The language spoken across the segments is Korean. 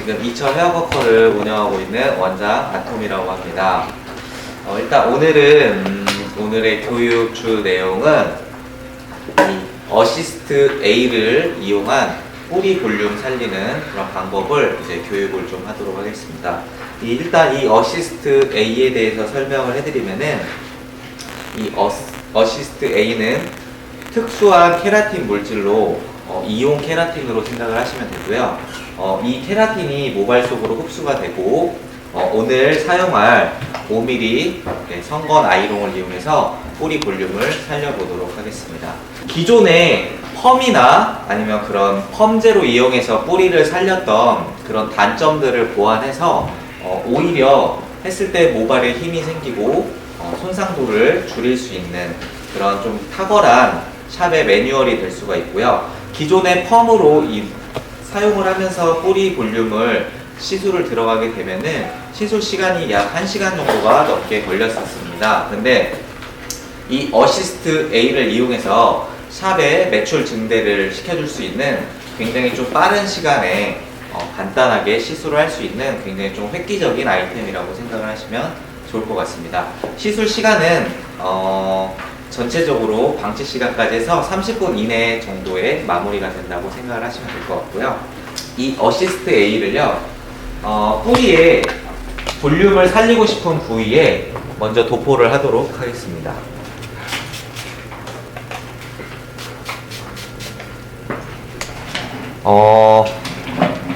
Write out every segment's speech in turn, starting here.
지금 이천 헤어커커를 운영하고 있는 원장 아톰이라고 합니다. 일단 오늘의 교육 주 내용은 이 어시스트 A를 이용한 뿌리 볼륨 살리는 그런 방법을 이제 교육을 좀 하도록 하겠습니다. 일단 이 어시스트 A에 대해서 설명을 해드리면은 이 어시스트 A는 특수한 케라틴 물질로 이온 케라틴으로 생각을 하시면 되고요. 이 케라틴이 모발 속으로 흡수가 되고 오늘 사용할 5mm 성건 아이롱을 이용해서 뿌리 볼륨을 살려보도록 하겠습니다. 기존에 펌이나 아니면 그런 펌제로 이용해서 뿌리를 살렸던 그런 단점들을 보완해서 오히려 했을 때 모발에 힘이 생기고 손상도를 줄일 수 있는 그런 좀 탁월한 샵의 매뉴얼이 될 수가 있고요. 기존의 펌으로 사용을 하면서 뿌리 볼륨을 시술을 들어가게 되면은 시술 시간이 약 1시간 정도가 넘게 걸렸었습니다. 근데 이 어시스트 A를 이용해서 샵의 매출 증대를 시켜줄 수 있는 굉장히 좀 빠른 시간에 간단하게 시술을 할 수 있는 굉장히 좀 획기적인 아이템이라고 생각을 하시면 좋을 것 같습니다. 시술 시간은 전체적으로 방치 시간까지 해서 30분 이내 정도에 마무리가 된다고 생각을 하시면 될 것 같고요. 이 어시스트 A를요, 뿌리에 볼륨을 살리고 싶은 부위에 먼저 도포를 하도록 하겠습니다.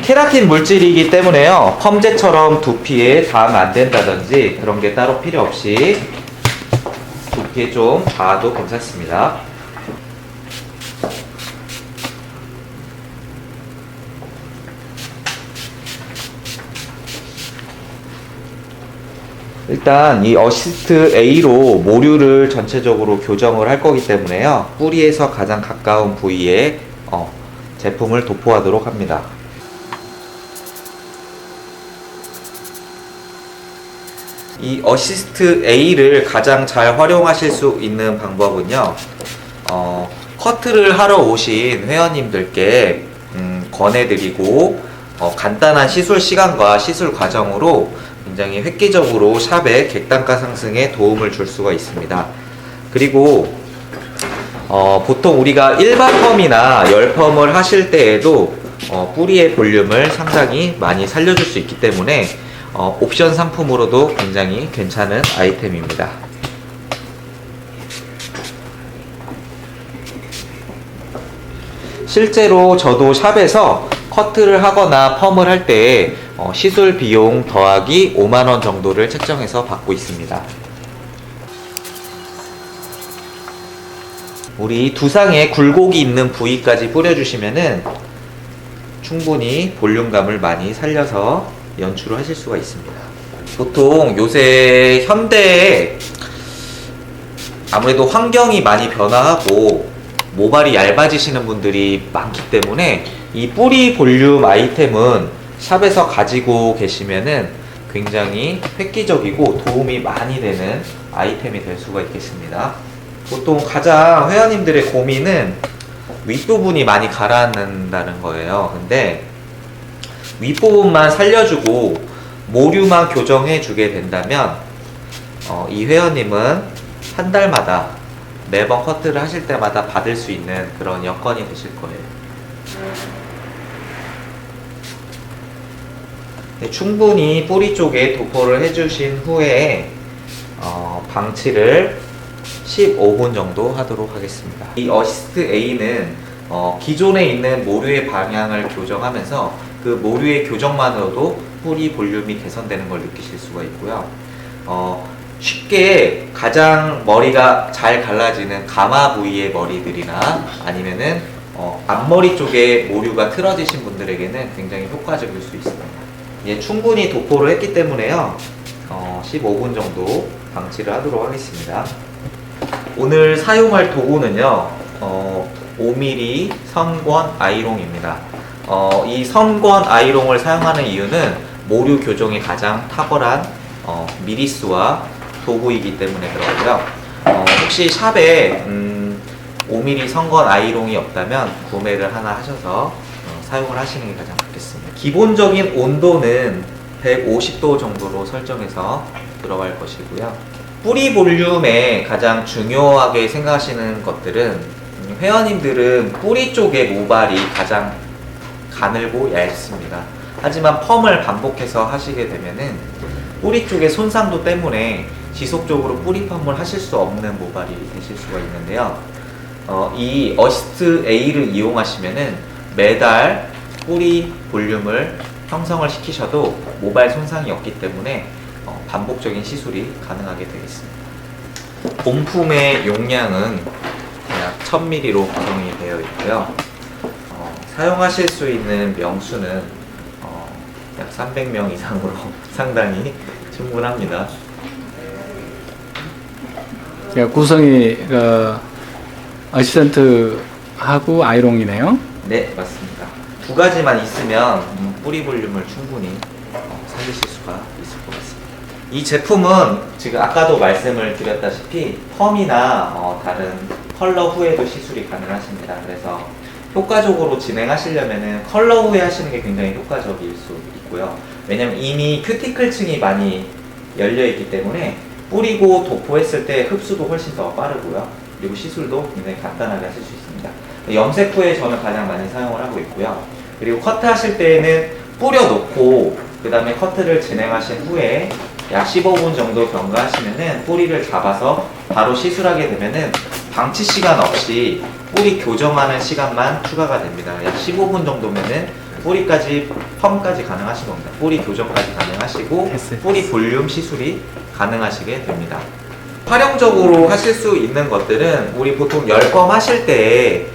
케라틴 물질이기 때문에요, 펌제처럼 두피에 닿으면 안 된다든지 그런 게 따로 필요 없이 두피에 좀 닿아도 괜찮습니다. 일단 이 어시스트 A로 모류를 전체적으로 교정을 할 거기 때문에요, 뿌리에서 가장 가까운 부위에 제품을 도포하도록 합니다. 이 어시스트 A를 가장 잘 활용하실 수 있는 방법은요, 커트를 하러 오신 회원님들께 권해드리고 간단한 시술 시간과 시술 과정으로 굉장히 획기적으로 샵의 객단가 상승에 도움을 줄 수가 있습니다. 그리고 보통 우리가 일반 펌이나 열 펌을 하실 때에도 뿌리의 볼륨을 상당히 많이 살려줄 수 있기 때문에 옵션 상품으로도 굉장히 괜찮은 아이템입니다. 실제로 저도 샵에서 커트를 하거나 펌을 할 때 시술 비용 더하기 5만원 정도를 책정해서 받고 있습니다. 우리 두상에 굴곡이 있는 부위까지 뿌려주시면은 충분히 볼륨감을 많이 살려서 연출을 하실 수가 있습니다. 보통 요새 현대에 아무래도 환경이 많이 변화하고 모발이 얇아지시는 분들이 많기 때문에 이 뿌리 볼륨 아이템은 샵에서 가지고 계시면은 굉장히 획기적이고 도움이 많이 되는 아이템이 될 수가 있겠습니다. 보통 가장 회원님들의 고민은 윗부분이 많이 가라앉는다는 거예요. 근데 윗부분만 살려주고 모류만 교정해 주게 된다면 이 회원님은 한 달마다 매번 커트를 하실 때마다 받을 수 있는 그런 여건이 되실 거예요. 네, 충분히 뿌리 쪽에 도포를 해주신 후에 방치를 15분 정도 하도록 하겠습니다. 이 어시스트 A는 기존에 있는 모류의 방향을 교정하면서 그 모류의 교정만으로도 뿌리 볼륨이 개선되는 걸 느끼실 수가 있고요. 쉽게 가장 머리가 잘 갈라지는 가마 부위의 머리들이나 아니면은 앞머리 쪽에 모류가 틀어지신 분들에게는 굉장히 효과적일 수 있습니다. 예, 충분히 도포를 했기 때문에요, 15분 정도 방치를 하도록 하겠습니다. 오늘 사용할 도구는요, 5mm 선권 아이롱입니다. 이 선권 아이롱을 사용하는 이유는 모류 교정이 가장 탁월한 미리수와 도구이기 때문에 그렇고요. 혹시 샵에 5mm 선권 아이롱이 없다면 구매를 하나 하셔서 사용을 하시는 게 가장 좋겠습니다. 하겠습니다. 기본적인 온도는 150도 정도로 설정해서 들어갈 것이고요. 뿌리 볼륨에 가장 중요하게 생각하시는 것들은 회원님들은 뿌리 쪽의 모발이 가장 가늘고 얇습니다. 하지만 펌을 반복해서 하시게 되면은 뿌리 쪽의 손상도 때문에 지속적으로 뿌리 펌을 하실 수 없는 모발이 되실 수가 있는데요. 이 어시스트 A를 이용하시면은 매달 뿌리 볼륨을 형성을 시키셔도 모발 손상이 없기 때문에 반복적인 시술이 가능하게 되겠습니다. 본품의 용량은 약 1000ml로 구성이 되어 있고요. 사용하실 수 있는 명수는 약 300명 이상으로 상당히 충분합니다. 구성이 어시스턴트하고 아이롱이네요. 네, 맞습니다. 두 가지만 있으면 뿌리 볼륨을 충분히 살리실 수가 있을 것 같습니다. 이 제품은 지금 아까도 말씀을 드렸다시피 펌이나 다른 컬러 후에도 시술이 가능하십니다. 그래서 효과적으로 진행하시려면 컬러 후에 하시는 게 굉장히 효과적일 수 있고요. 왜냐면 이미 큐티클층이 많이 열려있기 때문에 뿌리고 도포했을 때 흡수도 훨씬 더 빠르고요. 그리고 시술도 굉장히 간단하게 하실 수 있습니다. 염색 후에 저는 가장 많이 사용을 하고 있고요. 그리고 커트 하실 때에는 뿌려놓고 그 다음에 커트를 진행하신 후에 약 15분 정도 경과하시면은 뿌리를 잡아서 바로 시술하게 되면은 방치 시간 없이 뿌리 교정하는 시간만 추가가 됩니다. 약 15분 정도면은 뿌리까지 펌까지 가능하신 겁니다. 뿌리 교정까지 가능하시고 뿌리 볼륨 시술이 가능하시게 됩니다. 활용적으로 하실 수 있는 것들은 우리 보통 열펌 하실 때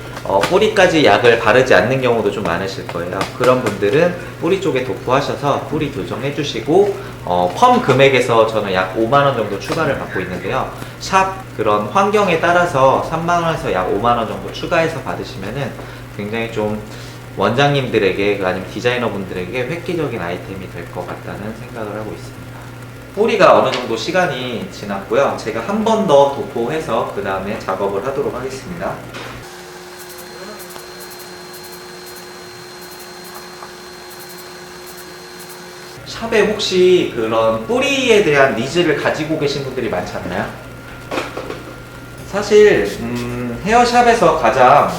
뿌리까지 약을 바르지 않는 경우도 좀 많으실 거예요. 그런 분들은 뿌리 쪽에 도포하셔서 뿌리 교정해 주시고 펌 금액에서 저는 약 5만원 정도 추가를 받고 있는데요. 샵 그런 환경에 따라서 3만원에서 약 5만원 정도 추가해서 받으시면은 굉장히 좀 원장님들에게 아니면 디자이너 분들에게 획기적인 아이템이 될 것 같다는 생각을 하고 있습니다. 뿌리가 어느 정도 시간이 지났고요. 제가 한 번 더 도포해서 그 다음에 작업을 하도록 하겠습니다. 샵에 혹시 그런 뿌리에 대한 니즈를 가지고 계신 분들이 많지 않나요? 사실 헤어샵에서 가장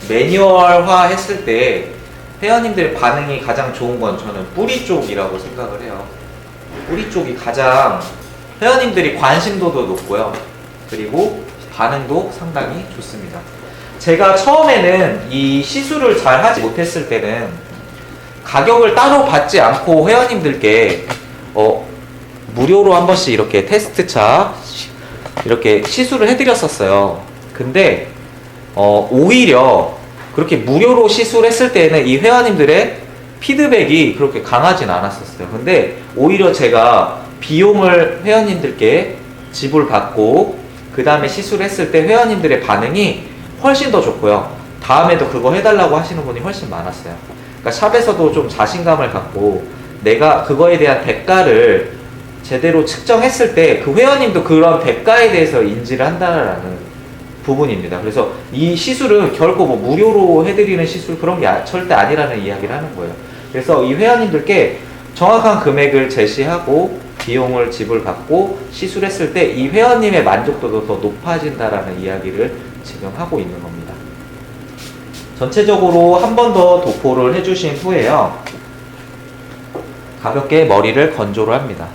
매뉴얼화 했을 때 회원님들 반응이 가장 좋은 건 저는 뿌리 쪽이라고 생각을 해요. 뿌리 쪽이 가장 회원님들이 관심도도 높고요. 그리고 반응도 상당히 좋습니다. 제가 처음에는 이 시술을 잘 하지 못했을 때는 가격을 따로 받지 않고 회원님들께 무료로 한 번씩 이렇게 테스트차 이렇게 시술을 해드렸었어요. 근데 오히려 그렇게 무료로 시술했을 때는 이 회원님들의 피드백이 그렇게 강하진 않았었어요. 근데 오히려 제가 비용을 회원님들께 지불받고 그 다음에 시술했을 때 회원님들의 반응이 훨씬 더 좋고요. 다음에도 그거 해달라고 하시는 분이 훨씬 많았어요. 그러니까 샵에서도 좀 자신감을 갖고 내가 그거에 대한 대가를 제대로 측정했을 때 그 회원님도 그런 대가에 대해서 인지를 한다라는 부분입니다. 그래서 이 시술은 결코 뭐 무료로 해드리는 시술 그런 게 절대 아니라는 이야기를 하는 거예요. 그래서 이 회원님들께 정확한 금액을 제시하고 비용을 지불받고 시술했을 때 이 회원님의 만족도도 더 높아진다라는 이야기를 지금 하고 있는 겁니다. 전체적으로 한 번 더 도포를 해주신 후에요. 가볍게 머리를 건조를 합니다.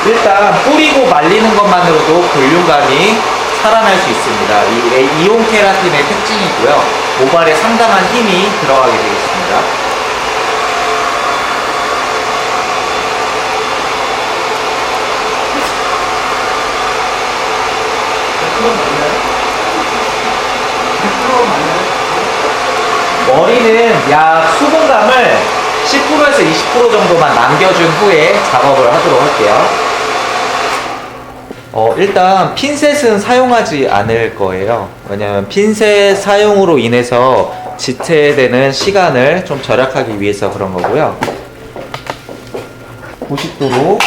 일단 뿌리고 말리는 것만으로도 볼륨감이 살아날 수 있습니다. 이 이온 케라틴의 특징이고요. 모발에 상당한 힘이 들어가게 되겠습니다. 머리는 약 수분감을 10%에서 20% 정도만 남겨준 후에 작업을 하도록 할게요. 일단 핀셋은 사용하지 않을 거예요. 왜냐면 핀셋 사용으로 인해서 지체되는 시간을 좀 절약하기 위해서 그런 거고요. 90도로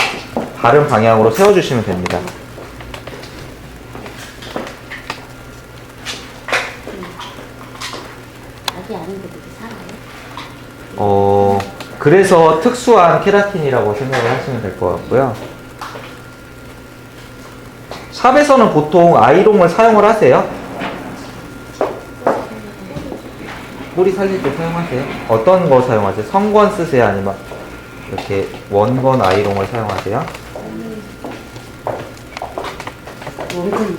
바른 방향으로 세워주시면 됩니다. 아기 아닌데 그렇게 살아요? 그래서 특수한 케라틴이라고 생각을 하시면 될 것 같고요. 샵에서는 보통 아이롱을 사용을 하세요? 뿌리 살릴 때 사용하세요? 어떤 거 사용하세요? 성건 쓰세요? 아니면 이렇게 원건 아이롱을 사용하세요? 원근.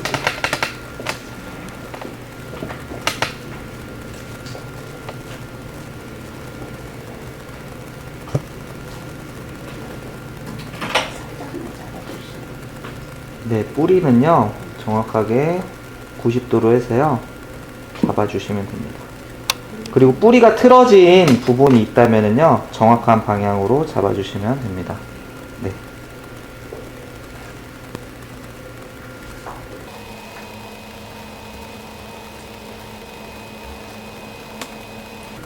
네, 뿌리는요 정확하게 90도로 해서요 잡아주시면 됩니다. 그리고 뿌리가 틀어진 부분이 있다면은요 정확한 방향으로 잡아주시면 됩니다. 네.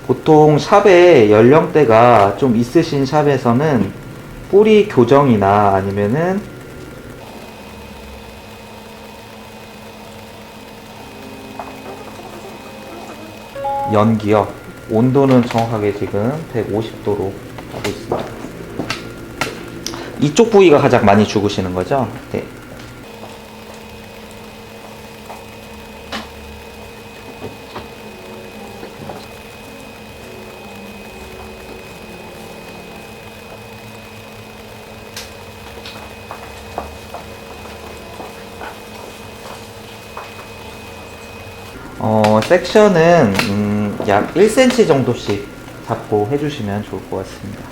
보통 샵에 연령대가 좀 있으신 샵에서는 뿌리 교정이나 아니면은 연기요. 온도는 정확하게 지금 150도로 하고 있습니다. 이쪽 부위가 가장 많이 죽으시는 거죠? 네. 섹션은 약 1cm 정도씩 잡고 해주시면 좋을 것 같습니다.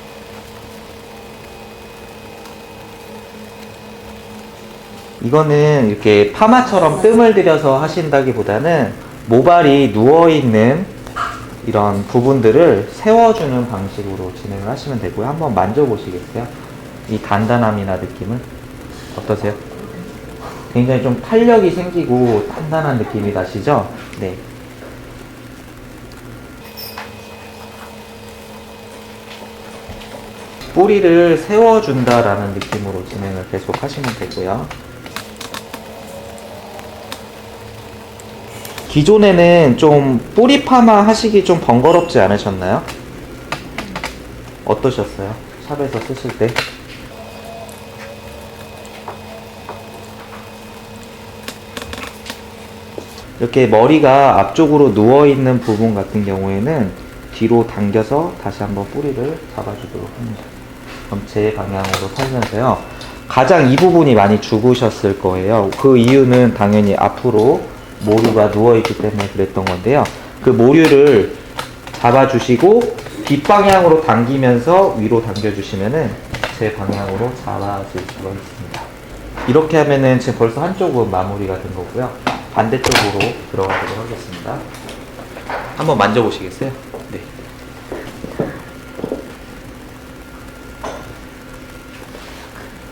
이거는 이렇게 파마처럼 뜸을 들여서 하신다기보다는 모발이 누워있는 이런 부분들을 세워주는 방식으로 진행을 하시면 되고요. 한번 만져보시겠어요? 이 단단함이나 느낌은 어떠세요? 굉장히 좀 탄력이 생기고 단단한 느낌이 나시죠? 네. 뿌리를 세워준다라는 느낌으로 진행을 계속 하시면 되고요. 기존에는 좀 뿌리 파마 하시기 좀 번거롭지 않으셨나요? 어떠셨어요? 샵에서 쓰실 때? 이렇게 머리가 앞쪽으로 누워있는 부분 같은 경우에는 뒤로 당겨서 다시 한번 뿌리를 잡아주도록 합니다. 그럼 제 방향으로 살면서요. 가장 이 부분이 많이 죽으셨을 거예요. 그 이유는 당연히 앞으로 모류가 누워있기 때문에 그랬던 건데요. 그 모류를 잡아주시고 뒷방향으로 당기면서 위로 당겨주시면은 제 방향으로 잡아줄 수가 있습니다. 이렇게 하면은 지금 벌써 한쪽은 마무리가 된 거고요. 반대쪽으로 들어가도록 하겠습니다. 한번 만져보시겠어요? 네.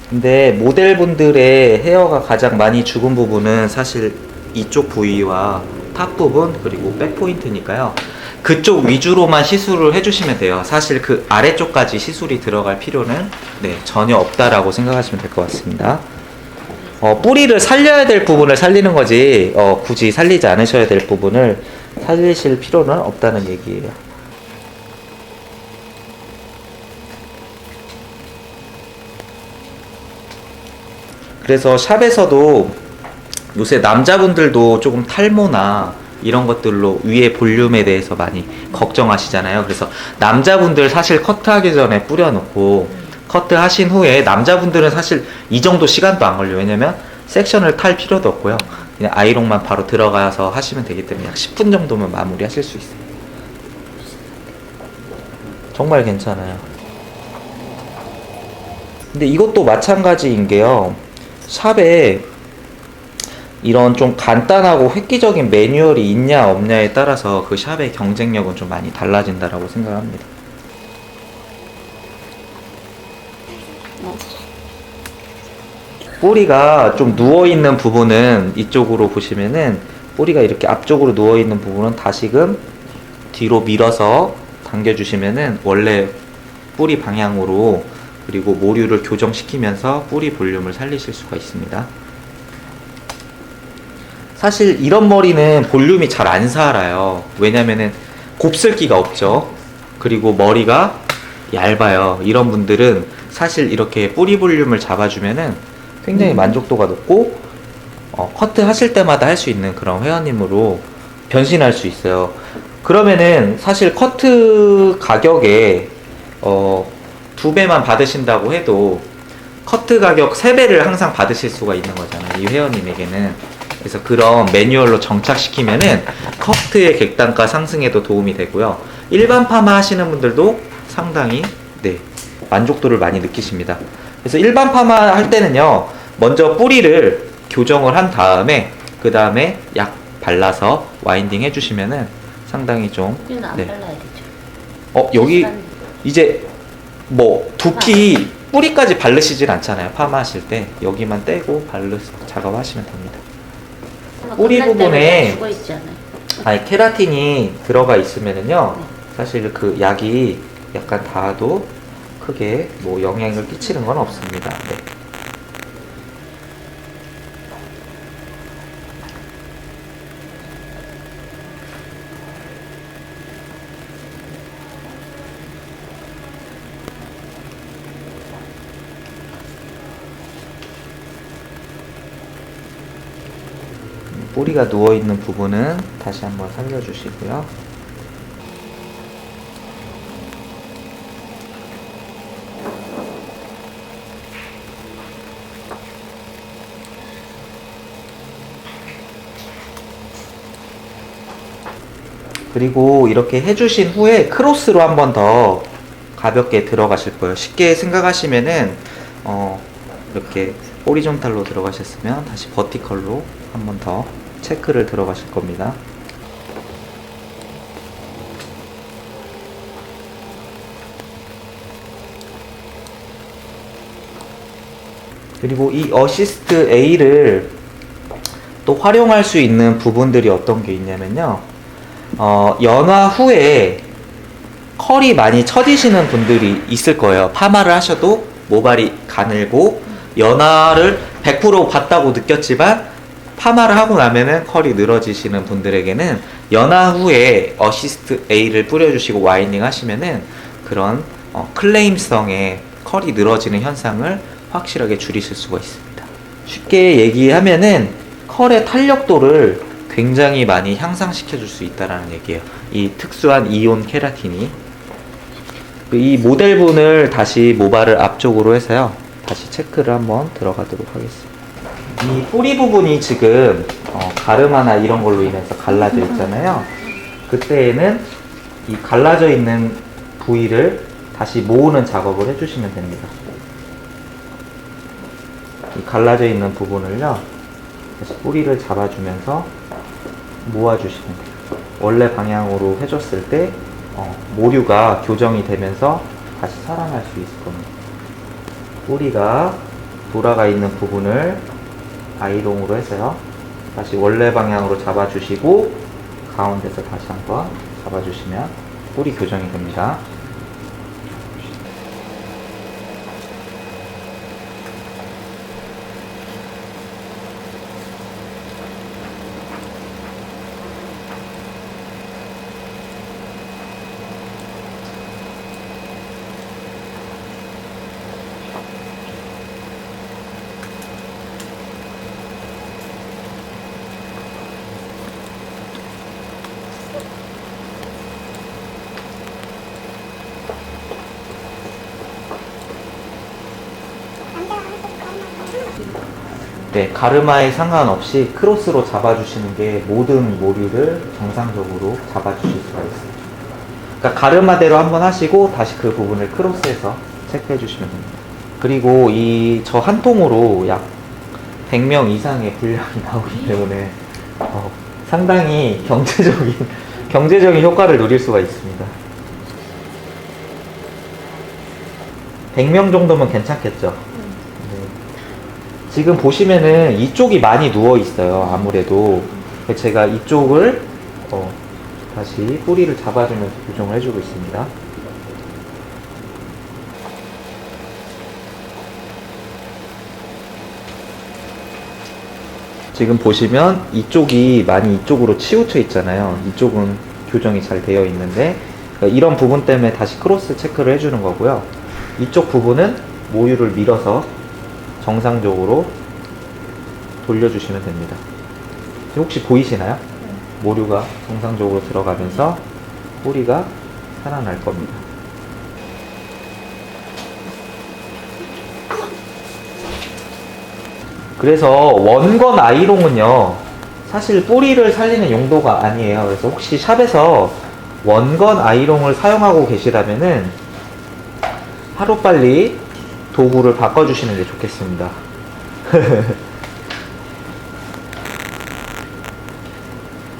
근데 모델분들의 헤어가 가장 많이 죽은 부분은 사실 이쪽 부위와 탑 부분 그리고 백 포인트니까요. 그쪽 위주로만 시술을 해주시면 돼요. 사실 그 아래쪽까지 시술이 들어갈 필요는 전혀 없다라고 생각하시면 될 것 같습니다. 뿌리를 살려야 될 부분을 살리는 거지 굳이 살리지 않으셔야 될 부분을 살리실 필요는 없다는 얘기예요. 그래서 샵에서도 요새 남자분들도 조금 탈모나 이런 것들로 위에 볼륨에 대해서 많이 걱정하시잖아요. 그래서 남자분들 사실 커트하기 전에 뿌려놓고 커트 하신 후에 남자분들은 사실 이 정도 시간도 안 걸려요. 왜냐면 섹션을 탈 필요도 없고요. 그냥 아이롱만 바로 들어가서 하시면 되기 때문에 약 10분 정도면 마무리 하실 수 있어요. 정말 괜찮아요. 근데 이것도 마찬가지인 게요. 샵에 이런 좀 간단하고 획기적인 매뉴얼이 있냐 없냐에 따라서 그 샵의 경쟁력은 좀 많이 달라진다라고 생각합니다. 뿌리가 좀 누워있는 부분은 이쪽으로 보시면은 뿌리가 이렇게 앞쪽으로 누워있는 부분은 다시금 뒤로 밀어서 당겨주시면은 원래 뿌리 방향으로 그리고 모류를 교정시키면서 뿌리 볼륨을 살리실 수가 있습니다. 사실 이런 머리는 볼륨이 잘 안 살아요. 왜냐면은 곱슬기가 없죠. 그리고 머리가 얇아요. 이런 분들은 사실 이렇게 뿌리 볼륨을 잡아주면은 굉장히 만족도가 높고 커트 하실 때마다 할 수 있는 그런 회원님으로 변신할 수 있어요. 그러면은 사실 커트 가격에 2배만 받으신다고 해도 커트 가격 3배를 항상 받으실 수가 있는 거잖아요. 이 회원님에게는. 그래서 그런 매뉴얼로 정착시키면은 커트의 객단가 상승에도 도움이 되고요. 일반 파마 하시는 분들도 상당히 만족도를 많이 느끼십니다. 그래서 일반 파마 할 때는요, 먼저 뿌리를 교정을 한 다음에 그 다음에 약 발라서 와인딩 해주시면은 상당히 좀 이건 안 네. 발라야 되죠. 여기 이제 뭐 두피 뿌리까지 바르시진 않잖아요. 파마하실 때 여기만 떼고 작업하시면 됩니다. 뿌리 부분에 죽어 있지 않아요? 아니 케라틴이 들어가 있으면은요, 사실 그 약이 약간 닿아도 크게 뭐 영향을 끼치는 건 없습니다. 네. 뿌리가 누워있는 부분은 다시 한번 살려주시고요. 그리고 이렇게 해주신 후에 크로스로 한 번 더 가볍게 들어가실 거예요. 쉽게 생각하시면은 이렇게 호리존탈로 들어가셨으면 다시 버티컬로 한 번 더 체크를 들어가실 겁니다. 그리고 이 어시스트 A를 또 활용할 수 있는 부분들이 어떤 게 있냐면요, 연화 후에 컬이 많이 처지시는 분들이 있을 거예요. 파마를 하셔도 모발이 가늘고 연화를 100% 봤다고 느꼈지만 파마를 하고 나면은 컬이 늘어지시는 분들에게는 연화 후에 어시스트 A를 뿌려주시고 와인딩 하시면은 그런 클레임성의 컬이 늘어지는 현상을 확실하게 줄이실 수가 있습니다. 쉽게 얘기하면은 컬의 탄력도를 굉장히 많이 향상시켜 줄 수 있다라는 얘기예요. 이 특수한 이온 케라틴이. 이 모델분을 다시 모발을 앞쪽으로 해서요, 다시 체크를 한번 들어가도록 하겠습니다. 이 뿌리 부분이 지금 가르마나 이런 걸로 인해서 갈라져 있잖아요. 그때에는 이 갈라져 있는 부위를 다시 모으는 작업을 해주시면 됩니다. 이 갈라져 있는 부분을요, 다시 뿌리를 잡아주면서 모아주시면 돼요. 원래 방향으로 해줬을 때 모류가 교정이 되면서 다시 살아날 수 있을 겁니다. 뿌리가 돌아가 있는 부분을 아이롱으로 해서요, 다시 원래 방향으로 잡아주시고 가운데서 다시 한번 잡아주시면 뿌리 교정이 됩니다. 네, 가르마에 상관없이 크로스로 잡아주시는 게 모든 모류를 정상적으로 잡아주실 수가 있습니다. 그러니까 가르마대로 한번 하시고 다시 그 부분을 크로스해서 체크해 주시면 됩니다. 그리고 이 저 한 통으로 약 100명 이상의 분량이 나오기 때문에 상당히 경제적인 효과를 누릴 수가 있습니다. 100명 정도면 괜찮겠죠? 지금 보시면은 이쪽이 많이 누워 있어요. 아무래도 제가 이쪽을 다시 뿌리를 잡아주면서 교정을 해주고 있습니다. 지금 보시면 이쪽이 많이 이쪽으로 치우쳐 있잖아요. 이쪽은 교정이 잘 되어 있는데 이런 부분 때문에 다시 크로스 체크를 해주는 거고요. 이쪽 부분은 모유를 밀어서 정상적으로 돌려주시면 됩니다. 혹시 보이시나요? 모류가 정상적으로 들어가면서 뿌리가 살아날 겁니다. 그래서 원건 아이롱은요, 사실 뿌리를 살리는 용도가 아니에요. 그래서 혹시 샵에서 원건 아이롱을 사용하고 계시다면은 하루빨리 도구를 바꿔주시는 게 좋겠습니다.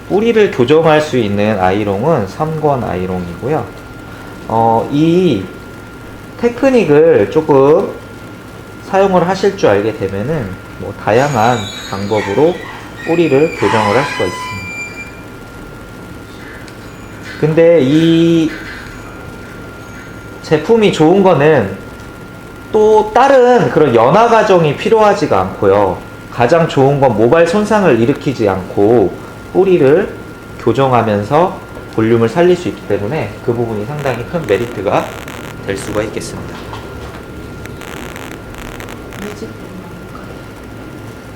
뿌리를 교정할 수 있는 아이롱은 3권 아이롱이고요. 이 테크닉을 조금 사용을 하실 줄 알게 되면은 뭐 다양한 방법으로 뿌리를 교정을 할 수가 있습니다. 근데 이 제품이 좋은 거는 또 다른 그런 연화 과정이 필요하지가 않고요. 가장 좋은 건 모발 손상을 일으키지 않고 뿌리를 교정하면서 볼륨을 살릴 수 있기 때문에 그 부분이 상당히 큰 메리트가 될 수가 있겠습니다.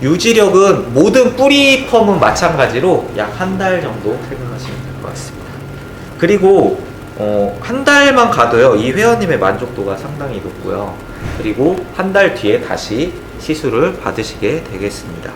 유지력은 모든 뿌리 펌은 마찬가지로 약 한 달 정도 생각하시면 될 것 같습니다. 그리고 한 달만 가도요, 이 회원님의 만족도가 상당히 높고요. 그리고 한 달 뒤에 다시 시술을 받으시게 되겠습니다.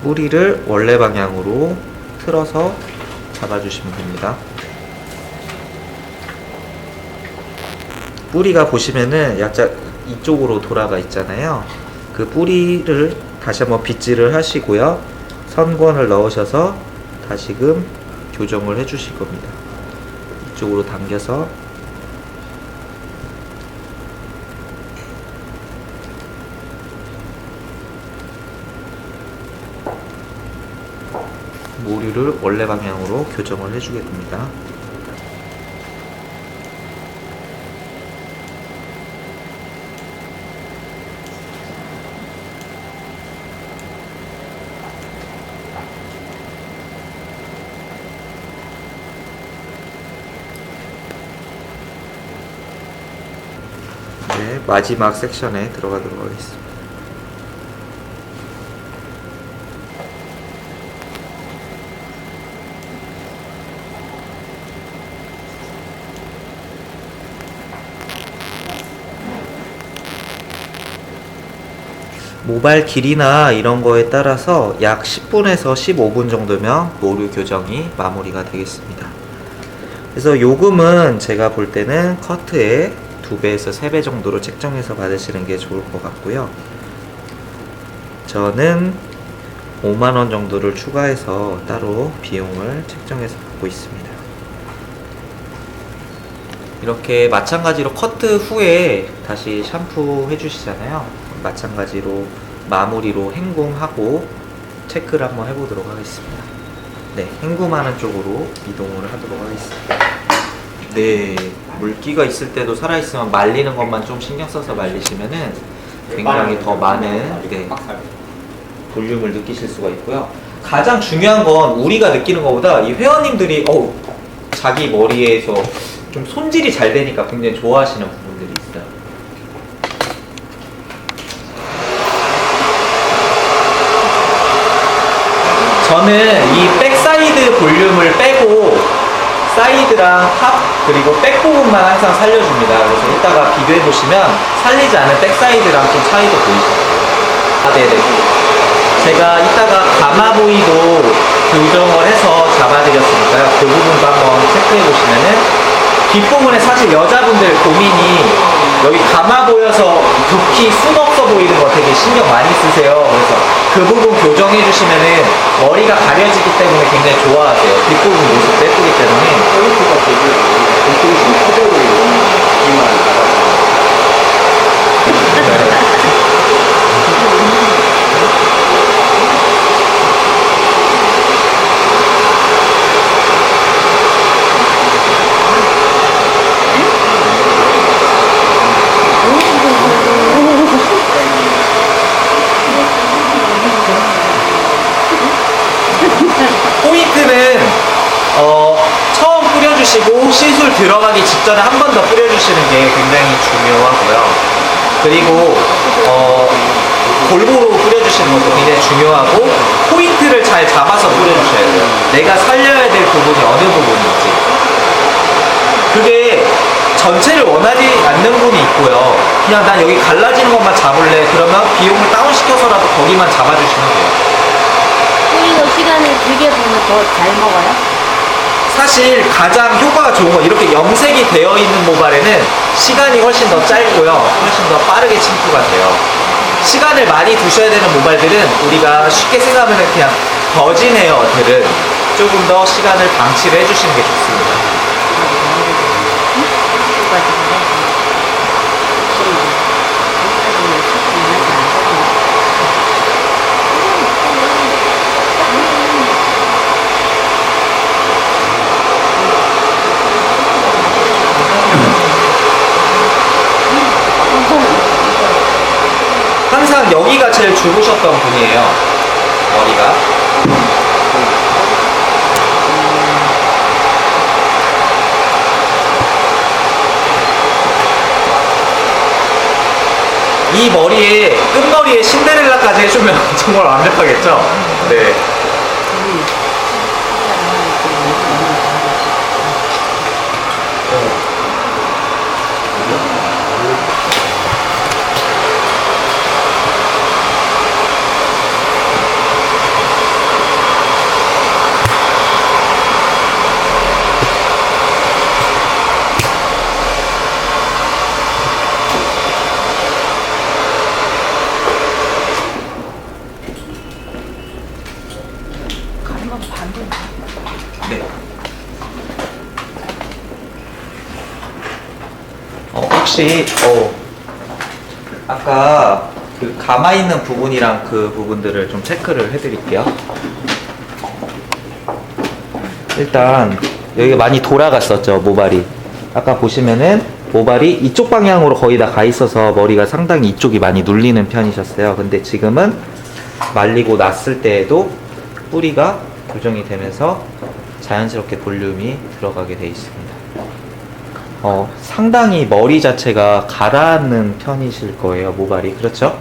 뿌리를 원래 방향으로 틀어서 잡아주시면 됩니다. 뿌리가 보시면은 약간 이쪽으로 돌아가 있잖아요. 그 뿌리를 다시 한번 빗질을 하시고요. 선권을 넣으셔서 다시금 교정을 해 주실 겁니다. 이쪽으로 당겨서 모류를 원래 방향으로 교정을 해주게 됩니다. 네, 마지막 섹션에 들어가도록 하겠습니다. 모발 길이나 이런 거에 따라서 약 10분에서 15분 정도면 모류 교정이 마무리가 되겠습니다. 그래서 요금은 제가 볼 때는 커트에 2배에서 3배 정도로 책정해서 받으시는 게 좋을 것 같고요. 저는 5만원 정도를 추가해서 따로 비용을 책정해서 받고 있습니다. 이렇게 마찬가지로 커트 후에 다시 샴푸 해주시잖아요. 마찬가지로 마무리로 헹굼하고 체크를 한번 해보도록 하겠습니다. 네, 헹굼하는 쪽으로 이동을 하도록 하겠습니다. 네, 물기가 있을 때도 살아있으면 말리는 것만 좀 신경 써서 말리시면은 굉장히 더 많은 볼륨을 느끼실 수가 있고요. 가장 중요한 건 우리가 느끼는 것보다 이 회원님들이 자기 머리에서 좀 손질이 잘 되니까 굉장히 좋아하시는 부분들이 있어요. 저는 이 백사이드 볼륨을 빼고 사이드랑 탑 그리고 백 부분만 항상 살려줍니다. 그래서 이따가 비교해 보시면 살리지 않은 백사이드랑 좀 차이도 보이시죠? 네네. 제가 이따가 가마 부위도 교정을 해서 잡아드렸으니까요. 그 부분도 한번 체크해 보시면은 뒷부분에 사실 여자분들 고민이 여기 감아 보여서 두피 순 없어 보이는 거 되게 신경 많이 쓰세요. 그래서 그 부분 교정해 주시면은 머리가 가려지기 때문에 굉장히 좋아하세요. 뒷부분 모습도 예쁘기 때문에. 뿌려주시고 시술 들어가기 직전에 한 번 더 뿌려주시는 게 굉장히 중요하고요. 그리고 골고루 뿌려주시는 것도 굉장히 중요하고 포인트를 잘 잡아서 뿌려주셔야 돼요. 내가 살려야 될 부분이 어느 부분인지. 그게 전체를 원하지 않는 분이 있고요. 그냥 난 여기 갈라지는 것만 잡을래. 그러면 비용을 다운시켜서라도 거기만 잡아주시면 돼요. 뿌리도 시간을 길게 보면 더 잘 먹어요? 사실 가장 효과가 좋은 건 이렇게 염색이 되어 있는 모발에는 시간이 훨씬 더 짧고요. 훨씬 더 빠르게 침투가 돼요. 시간을 많이 두셔야 되는 모발들은 우리가 쉽게 생각하면 그냥 버진 헤어들은 조금 더 시간을 방치를 해주시는 게 좋습니다. 항상 여기가 제일 좁으셨던 분이에요. 머리가. 이 머리에 끝머리에 신데렐라까지 해주면 정말 완벽하겠죠? 네. 네. 혹시 아까 그 감아 있는 부분이랑 그 부분들을 좀 체크를 해드릴게요. 일단 여기가 많이 돌아갔었죠, 모발이. 아까 보시면은 모발이 이쪽 방향으로 거의 다 가 있어서 머리가 상당히 이쪽이 많이 눌리는 편이셨어요. 근데 지금은 말리고 났을 때에도 뿌리가 교정이 되면서 자연스럽게 볼륨이 들어가게 돼 있습니다. 상당히 머리 자체가 가라앉는 편이실 거예요, 모발이. 그렇죠?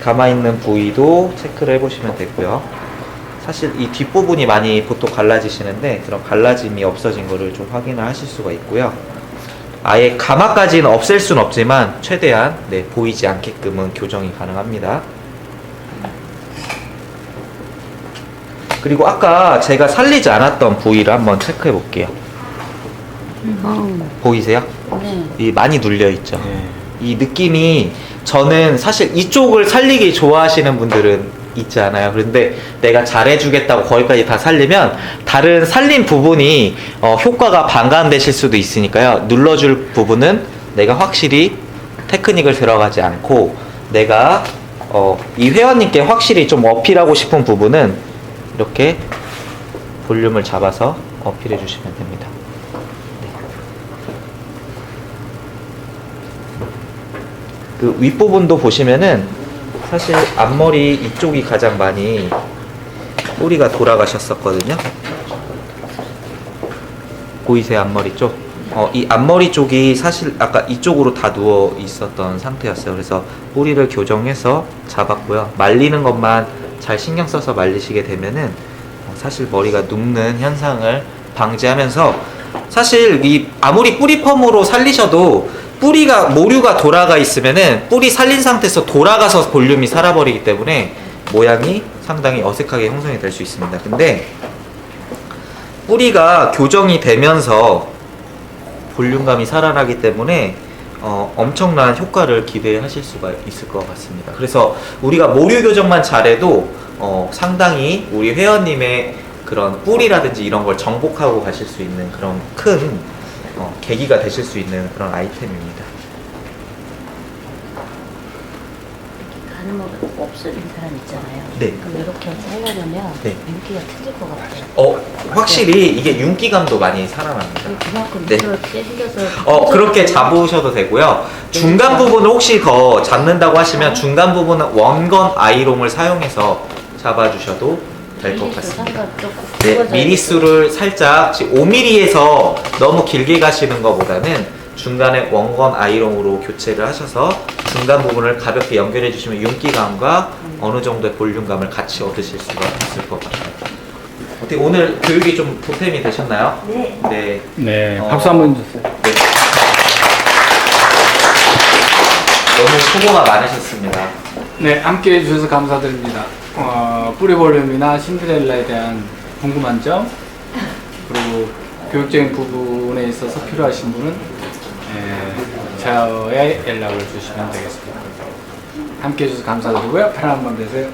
감아있는 부위도 체크를 해보시면 되고요. 사실 이 뒷부분이 많이 보통 갈라지시는데 그런 갈라짐이 없어진 거를 좀 확인을 하실 수가 있고요. 아예 가마까지는 없앨 수는 없지만 최대한 보이지 않게끔은 교정이 가능합니다. 그리고 아까 제가 살리지 않았던 부위를 한번 체크해 볼게요. 보이세요? 네. 이 많이 눌려 있죠. 이 느낌이, 저는 사실 이쪽을 살리기 좋아하시는 분들은 있지 않아요. 그런데 내가 잘해주겠다고 거기까지 다 살리면 다른 살린 부분이 효과가 반감되실 수도 있으니까요. 눌러줄 부분은 내가 확실히 테크닉을 들어가지 않고 내가 이 회원님께 확실히 좀 어필하고 싶은 부분은 이렇게 볼륨을 잡아서 어필해 주시면 됩니다. 그 윗부분도 보시면은 사실 앞머리 이쪽이 가장 많이 뿌리가 돌아가셨었거든요. 보이세요? 앞머리 쪽? 이 앞머리 쪽이 사실 아까 이쪽으로 다 누워 있었던 상태였어요. 그래서 뿌리를 교정해서 잡았고요. 말리는 것만 잘 신경 써서 말리시게 되면은 사실 머리가 눕는 현상을 방지하면서, 사실 이 아무리 뿌리 펌으로 살리셔도 뿌리가 모류가 돌아가 있으면은 뿌리 살린 상태에서 돌아가서 볼륨이 살아버리기 때문에 모양이 상당히 어색하게 형성이 될 수 있습니다. 근데 뿌리가 교정이 되면서 볼륨감이 살아나기 때문에 엄청난 효과를 기대하실 수가 있을 것 같습니다. 그래서 우리가 모류 교정만 잘해도 상당히 우리 회원님의 그런 뿌리라든지 이런 걸 정복하고 가실 수 있는 그런 큰 계기가 되실 수 있는 그런 아이템입니다. 가는 거 없어진 사람 있잖아요. 네. 그럼 이렇게 하려면 네. 윤기가 터질 것 같아요. 확실히 이게 윤기감도 많이 살아납니다. 그만큼 네. 밑으로 떼려서 그렇게 잡으셔도 되고요. 중간 부분을 혹시 더 잡는다고 하시면 중간 부분은 원건 아이롱을 사용해서 잡아주셔도 될 것 같습니다. 상관 조금 네, 굵어져야 미리수를 살짝 지금 5mm에서 너무 길게 가시는 것보다는 중간에 원건 아이롱으로 교체를 하셔서 중간 부분을 가볍게 연결해 주시면 윤기감과 어느 정도의 볼륨감을 같이 얻으실 수가 있을 것 같아요. 어떻게 오늘 교육이 좀 보탬이 되셨나요? 네. 네. 네, 박수 한번 주세요. 네. 너무 수고가 많으셨습니다. 네, 함께 해주셔서 감사드립니다. 뿌리 볼륨이나 신데렐라에 대한 궁금한 점, 그리고 교육적인 부분에 있어서 필요하신 분은 저에 연락을 주시면 되겠습니다. 함께 해주셔서 감사드리고요. 편안한 밤 되세요.